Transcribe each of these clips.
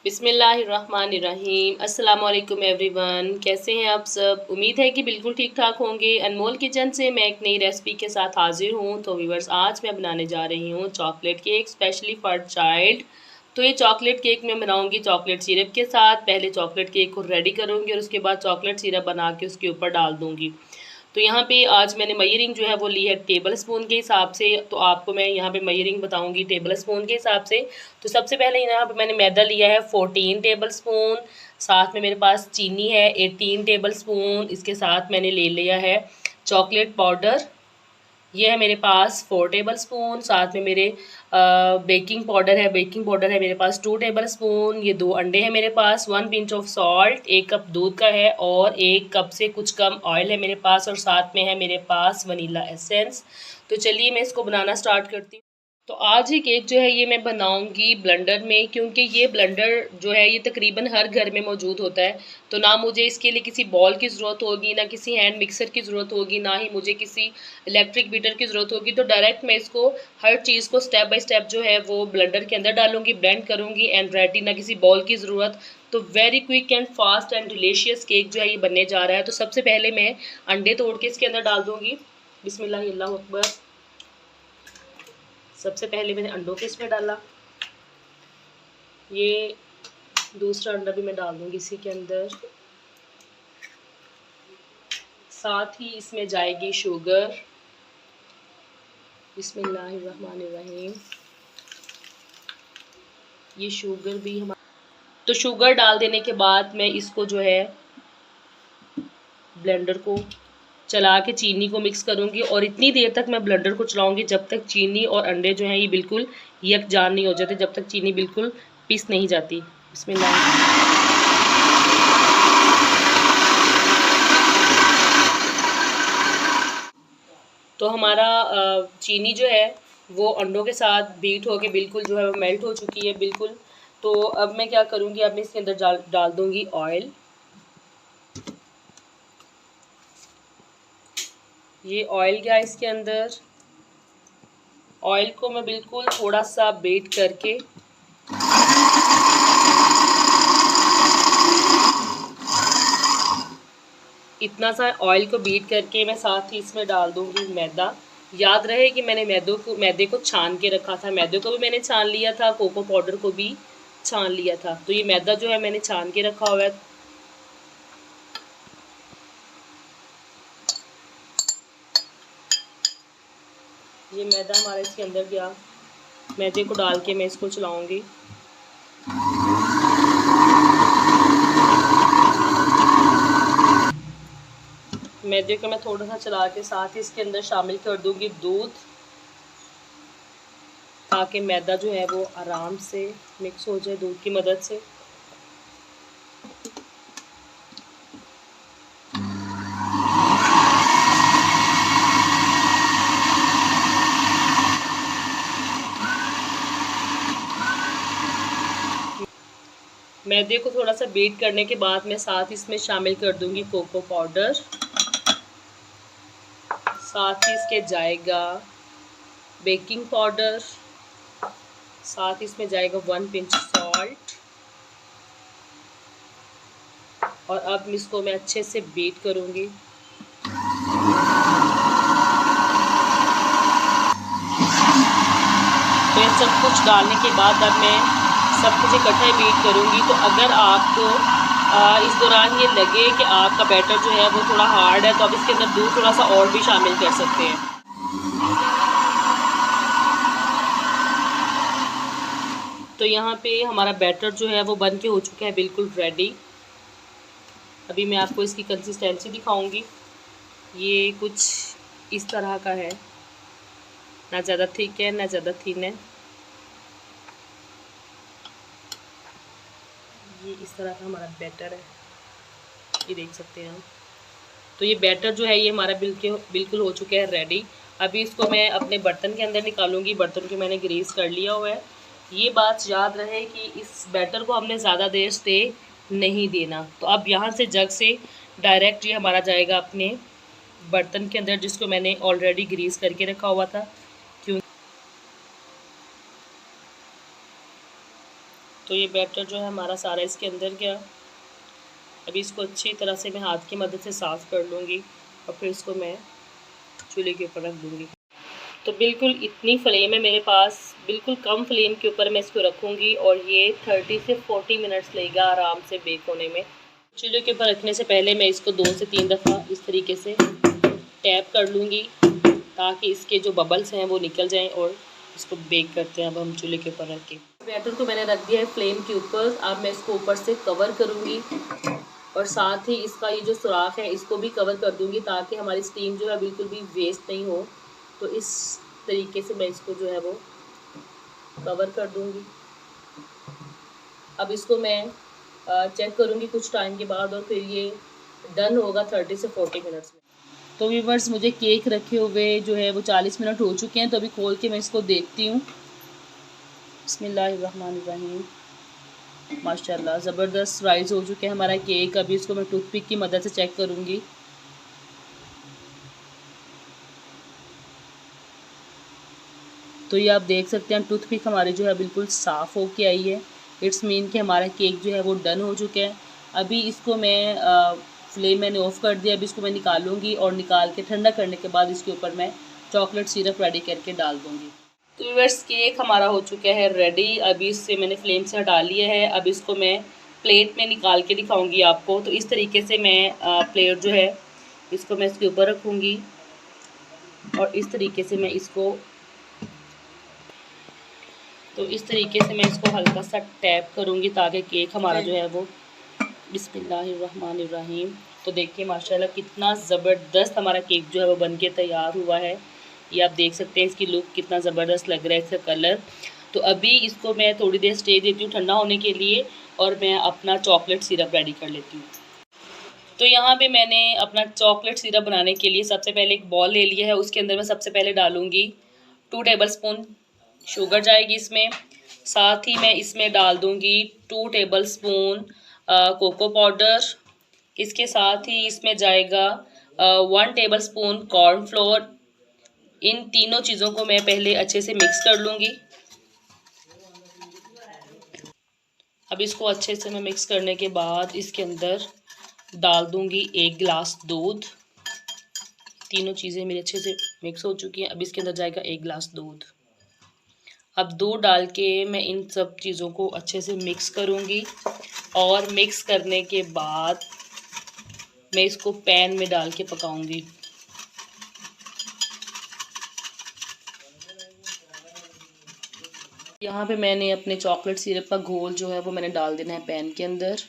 बिस्मिल्लाहिर्रहमानिर्रहीम। अस्सलाम वालेकुम एवरीवन, कैसे हैं आप सब। उम्मीद है कि बिल्कुल ठीक ठाक होंगे। अनमोल किचन से मैं एक नई रेसिपी के साथ हाजिर हूँ। तो व्यूअर्स, आज मैं बनाने जा रही हूँ chocolate cake specially for child. तो ये चॉकलेट केक मैं बनाऊँगी चॉकलेट सिरप के साथ। पहले चॉकलेट केक को रेडी करूँगी और उसके बाद चॉकलेट सिरप बना के उसके ऊपर डाल दूँगी। तो यहाँ पे आज मैंने मेजरिंग जो है वो ली है टेबल स्पून के हिसाब से। तो आपको मैं यहाँ पे मेजरिंग बताऊँगी टेबल स्पून के हिसाब से। तो सबसे पहले यहाँ पे मैंने मैदा लिया है 14 टेबल स्पून। साथ में मेरे पास चीनी है 18 टेबल स्पून। इसके साथ मैंने ले लिया है चॉकलेट पाउडर, ये है मेरे पास 4 टेबल स्पून। साथ में मेरे बेकिंग पाउडर है मेरे पास 2 टेबल स्पून। ये 2 अंडे हैं मेरे पास, 1 पिंच ऑफ सॉल्ट, 1 कप दूध का है और 1 कप से कुछ कम ऑयल है मेरे पास और साथ में है मेरे पास वनीला एसेंस। तो चलिए मैं इसको बनाना स्टार्ट करती हूँ। तो आज ही केक जो है ये मैं बनाऊंगी ब्लेंडर में, क्योंकि ये ब्लेंडर जो है ये तकरीबन हर घर में मौजूद होता है। तो ना मुझे इसके लिए किसी बॉल की ज़रूरत होगी, ना किसी हैंड मिक्सर की ज़रूरत होगी, ना ही मुझे किसी इलेक्ट्रिक बीटर की ज़रूरत होगी। तो डायरेक्ट मैं इसको हर चीज़ को स्टेप बाय स्टेप जो है वो ब्लेंडर के अंदर डालूंगी, ब्लेंड करूँगी एंड रेडी, ना किसी बॉल की ज़रूरत। तो very quick and fast and delicious cake जो है ये बनने जा रहा है। तो सबसे पहले मैं अंडे तोड़ के इसके अंदर डाल दूँगी। बिस्मिल्लाह अल्लाहु अकबर। सबसे पहले मैंने अंडों को इसमें डाला, ये दूसरा अंडा भी मैं डाल दूंगी इसी के अंदर। साथ ही इसमें जाएगी शुगर। बिस्मिल्लाहिर्रहमानिर्रहीम। ये शुगर भी हमारा, तो शुगर डाल देने के बाद मैं इसको जो है ब्लेंडर को चला के चीनी को मिक्स करूंगी और इतनी देर तक मैं ब्लेंडर को चलाऊंगी जब तक चीनी और अंडे जो हैं ये बिल्कुल यकजान नहीं हो जाते, जब तक चीनी बिल्कुल पिस नहीं जाती। बिस्मिल्लाह। तो हमारा चीनी जो है वो अंडों के साथ बीट होके बिल्कुल जो है वो मेल्ट हो चुकी है बिल्कुल। तो अब मैं क्या करूँगी, अब मैं इसके अंदर डाल दूँगी ऑयल। ये ऑयल गया इसके अंदर। ऑयल को मैं बिल्कुल थोड़ा सा बीट करके इतना सा ऑयल को बीट करके मैं साथ ही इसमें डाल दूँगी मैदा। याद रहे कि मैंने मैदे को छान के रखा था, मैदे को भी मैंने छान लिया था, कोको पाउडर को भी छान लिया था। तो ये मैदा जो है मैंने छान के रखा हुआ है। ये मैदा हमारा इसके अंदर गया, मैदे को डाल के मैं इसको चलाऊंगी। मैदे को मैं थोड़ा सा चला के साथ ही इसके अंदर शामिल कर दूंगी दूध, ताकि मैदा जो है वो आराम से मिक्स हो जाए दूध की मदद से। मैदे को थोड़ा सा बीट करने के बाद मैं साथ इसमें शामिल कर दूंगी कोको पाउडर। साथ ही इसके जाएगा बेकिंग पाउडर। साथ इसमें जाएगा 1 पिंच सॉल्ट। और अब इसको मैं अच्छे से बीट करूंगी। तो ये सब कुछ डालने के बाद अब मैं सब कुछ इकट्ठा बीट करूंगी। तो अगर आपको इस दौरान ये लगे कि आपका बैटर जो है वो थोड़ा हार्ड है, तो आप इसके अंदर दूध थोड़ा सा और भी शामिल कर सकते हैं। तो यहाँ पे हमारा बैटर जो है वो बन के हो चुका है बिल्कुल रेडी। अभी मैं आपको इसकी कंसिस्टेंसी दिखाऊंगी। ये कुछ इस तरह का है, ना ज़्यादा थिक है ना ज़्यादा थिन है। ये इस तरह का हमारा बैटर है, ये देख सकते हैं आप। तो ये बैटर जो है ये हमारा बिल्कुल हो चुका है रेडी। अभी इसको मैं अपने बर्तन के अंदर निकालूंगी। बर्तन को मैंने ग्रीस कर लिया हुआ है। ये बात याद रहे कि इस बैटर को हमने ज़्यादा देर स्टे नहीं देना। तो अब यहाँ से जग से डायरेक्ट ये हमारा जाएगा अपने बर्तन के अंदर, जिसको मैंने ऑलरेडी ग्रीस करके रखा हुआ था। तो ये बैटर जो है हमारा सारा इसके अंदर गया। अभी इसको अच्छी तरह से मैं हाथ की मदद से साफ़ कर लूँगी और फिर इसको मैं चूल्हे के ऊपर रख दूँगी। तो बिल्कुल इतनी फ्लेम है मेरे पास, बिल्कुल कम फ्लेम के ऊपर मैं इसको रखूँगी और ये 30 से 40 मिनट्स लेगा आराम से बेक होने में। चूल्हे के ऊपर रखने से पहले मैं इसको 2 से 3 दफ़ा इस तरीके से टैप कर लूँगी ताकि इसके जो बबल्स हैं वो निकल जाएं और इसको बेक करते हैं अब हम चूल्हे के ऊपर रख के। बैटर को मैंने रख दिया है फ्लेम के ऊपर। अब मैं इसको ऊपर से कवर करूँगी और साथ ही इसका ये जो सुराख है इसको भी कवर कर दूँगी ताकि हमारी स्टीम जो है बिल्कुल भी वेस्ट नहीं हो। तो इस तरीके से मैं इसको जो है वो कवर कर दूँगी। अब इसको मैं चेक करूँगी कुछ टाइम के बाद और फिर ये डन होगा 30 से 40 मिनट्स में। तो व्यूअर्स मुझे केक रखे हुए जो है वो 40 मिनट हो चुके हैं। तो अभी खोल के मैं इसको देखती हूँ। बिस्मिल्लाहिर्रहमानिर्रहीम। माशाल्लाह ज़बरदस्त राइज़ हो चुके हैं हमारा केक। अभी इसको मैं टूथपिक की मदद से चेक करूँगी। तो ये आप देख सकते हैं टूथपिक हमारी जो है बिल्कुल साफ़ हो के आई है। इट्स मीन कि हमारा केक जो है वो डन हो चुका है। अभी इसको मैं फ्लेम मैंने ऑफ़ कर दिया। अभी इसको मैं निकालूंगी और निकाल के ठंडा करने के बाद इसके ऊपर मैं चॉकलेट सिरप रेडी करके डाल दूँगी। तो व्यूअर्स केक हमारा हो चुका है रेडी। अभी इससे मैंने फ्लेम से हटा लिया है। अब इसको मैं प्लेट में निकाल के दिखाऊँगी आपको। तो इस तरीके से मैं प्लेट जो है इसको मैं इसके ऊपर रखूँगी और इस तरीके से मैं इसको हल्का सा टैप करूँगी ताकि केक हमारा जो है वो बिस्मिल्लाहिर्रहमानिर्रहीम। तो देखिए माशाल्लाह कितना ज़बरदस्त हमारा केक जो है वो बनके तैयार हुआ है। ये आप देख सकते हैं इसकी लुक कितना ज़बरदस्त लग रहा है, इसका कलर। तो अभी इसको मैं थोड़ी देर स्टे देती हूँ ठंडा होने के लिए और मैं अपना चॉकलेट सिरप रेडी कर लेती हूँ। तो यहाँ पे मैंने अपना चॉकलेट सिरप बनाने के लिए सबसे पहले एक बॉल ले लिया है। उसके अंदर मैं सबसे पहले डालूँगी 2 टेबलस्पून शुगर जाएगी इसमें। साथ ही मैं इसमें डाल दूँगी 2 टेबलस्पून कोको पाउडर। इसके साथ ही इसमें जाएगा 1 टेबलस्पून कॉर्नफ्लोर। इन तीनों चीज़ों को मैं पहले अच्छे से मिक्स कर लूँगी। अब इसको अच्छे से मैं मिक्स करने के बाद इसके अंदर डाल दूँगी 1 गिलास दूध। तीनों चीज़ें मेरी अच्छे से मिक्स हो चुकी हैं। अब इसके अंदर जाएगा 1 गिलास दूध। अब दूध डाल के मैं इन सब चीज़ों को अच्छे से मिक्स करूँगी और मिक्स करने के बाद मैं इसको पैन में डाल के पकाऊँगी। यहाँ पे मैंने अपने चॉकलेट सिरप का घोल जो है वो मैंने डाल देना है पैन के अंदर।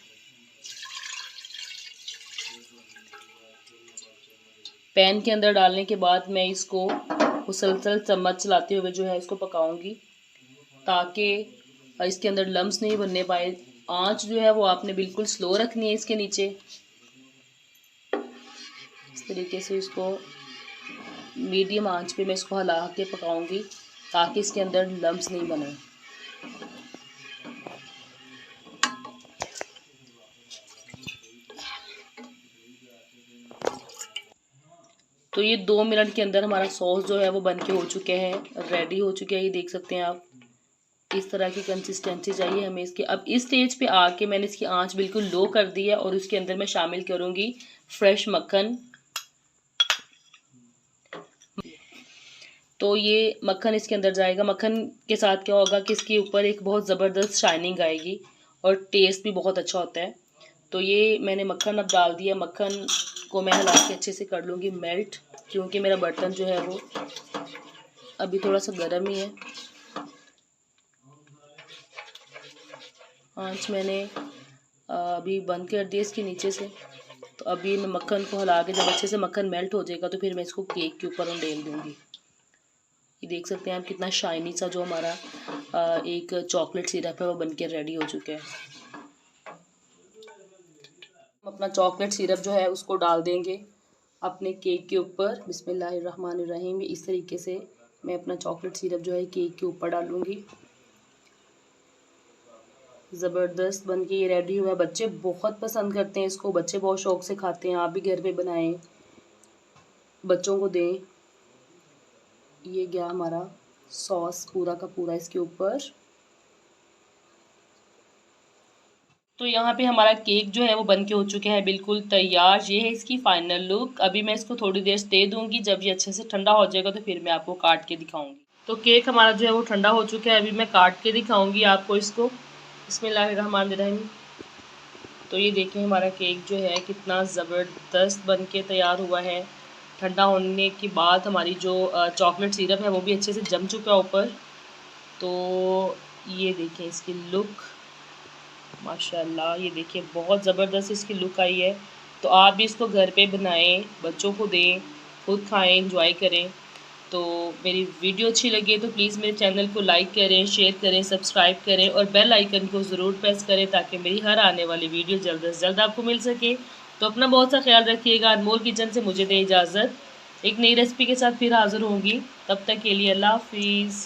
पैन के अंदर डालने के बाद मैं इसको मुसलसल चम्मच चलाते हुए जो है इसको पकाऊंगी ताकि इसके अंदर लम्स नहीं बनने पाए। आंच जो है वो आपने बिल्कुल स्लो रखनी है इसके नीचे। इस तरीके से इसको मीडियम आंच पे मैं इसको हिला के पकाऊंगी ताकि इसके अंदर लम्स नहीं बने। तो ये 2 मिनट के अंदर हमारा सॉस जो है वो बन के हो चुके हैं, रेडी हो चुके हैं। ये देख सकते हैं आप, इस तरह की कंसिस्टेंसी चाहिए हमें इसकी। अब इस स्टेज पे आके मैंने इसकी आंच बिल्कुल लो कर दी है और उसके अंदर मैं शामिल करूँगी फ्रेश मक्खन। तो ये मक्खन इसके अंदर जाएगा। मक्खन के साथ क्या होगा कि इसके ऊपर एक बहुत ज़बरदस्त शाइनिंग आएगी और टेस्ट भी बहुत अच्छा होता है। तो ये मैंने मक्खन अब डाल दिया। मक्खन को मैं हिला के अच्छे से कर लूँगी मेल्ट, क्योंकि मेरा बर्तन जो है वो अभी थोड़ा सा गर्म ही है। आंच मैंने अभी बंद कर दिया इसके नीचे से। तो अभी मैं मक्खन को हिला के जब अच्छे से मक्खन मेल्ट हो जाएगा तो फिर मैं इसको केक के ऊपर उंडेल दूँगी। ये देख सकते हैं आप कितना शाइनी सा जो हमारा एक चॉकलेट सिरप है वो बनके रेडी हो चुका है। हम अपना चॉकलेट सिरप जो है उसको डाल देंगे अपने केक के ऊपर। बिस्मिल्लाहिर्रहमानिर्रहीम। इस तरीके से मैं अपना चॉकलेट सिरप जो है केक के ऊपर डालूँगी। ज़बरदस्त बनके ये रेडी हुआ है। बच्चे बहुत पसंद करते हैं इसको, बच्चे बहुत शौक़ से खाते हैं। आप भी घर पे बनाएं, बच्चों को दें। ये गया हमारा सॉस पूरा का पूरा इसके ऊपर। तो यहाँ पे हमारा केक जो है वो बन के हो चुका है बिल्कुल तैयार। ये है इसकी फाइनल लुक। अभी मैं इसको थोड़ी देर दे दूँगी, जब ये अच्छे से ठंडा हो जाएगा तो फिर मैं आपको काट के दिखाऊँगी। तो केक हमारा जो है वो ठंडा हो चुका है, अभी मैं काट के दिखाऊँगी आपको इसको। बिस्मिल्लाहिर्रहमानिर्रहीम। तो ये देखिए हमारा केक जो है कितना ज़बरदस्त बन के तैयार हुआ है। ठंडा होने के बाद हमारी जो चॉकलेट सिरप है वो भी अच्छे से जम चुका है ऊपर। तो ये देखें इसकी लुक, माशाल्लाह, ये देखिए बहुत ज़बरदस्त इसकी लुक आई है। तो आप भी इसको घर पे बनाएं, बच्चों को दें, खुद खाएं, इंजॉय करें। तो मेरी वीडियो अच्छी लगी तो प्लीज़ मेरे चैनल को लाइक करें, शेयर करें, सब्सक्राइब करें और बेल आइकन को ज़रूर प्रेस करें ताकि मेरी हर आने वाली वीडियो जल्द से जल्द आपको मिल सके। तो अपना बहुत सा ख्याल रखिएगा। अनमोल किचन से मुझे दें इजाज़त। एक नई रेसिपी के साथ फिर हाज़िर होंगी। तब तक के लिए अल्लाह हाफ़िज़।